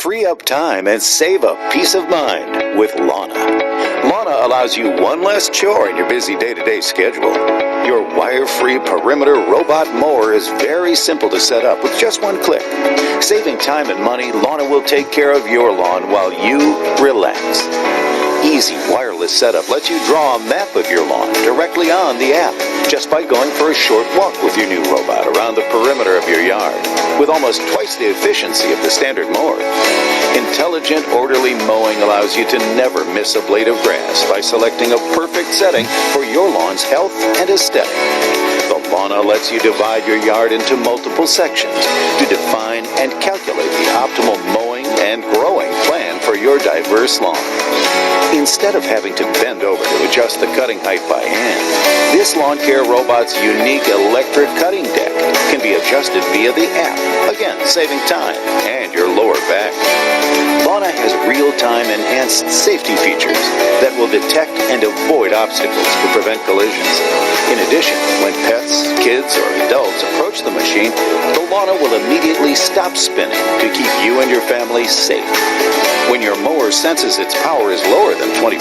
Free up time and save a peace of mind with Lawna. Lawna allows you one less chore in your busy day-to-day schedule. Your wire-free perimeter robot mower is very simple to set up with just one click. Saving time and money, Lawna will take care of your lawn while you relax. Easy wireless setup lets you draw a map of your lawn directly on the app just by going for a short walk with your new robot around the perimeter of your yard with almost twice the efficiency of the standard mower. Intelligent, orderly mowing allows you to never miss a blade of grass by selecting a perfect setting for your lawn's health and aesthetic. The Lawna lets you divide your yard into multiple sections to define and calculate the optimal mowing and growing plan for your diverse lawn. Instead of having to bend over to adjust the cutting height by hand, this lawn care robot's unique electric cutting deck can be adjusted via the app, again saving time and your lower back. Lawna has real-time enhanced safety features that will detect and avoid obstacles to prevent collisions. In addition, when pets, kids, or adults approach the machine, the Lawna will immediately stop spinning to keep you and your family safe. When your mower senses its power is lower than 20%,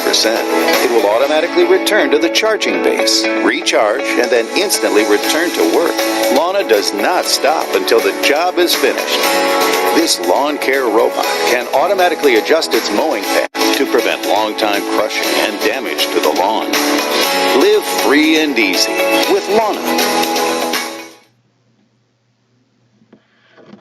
it will automatically return to the charging base, recharge, and then instantly return to work. Lawna does not stop until the job is finished. This lawn care robot can automatically adjust its mowing path to prevent long-time crushing and damage to the lawn. Live free and easy with Lawna.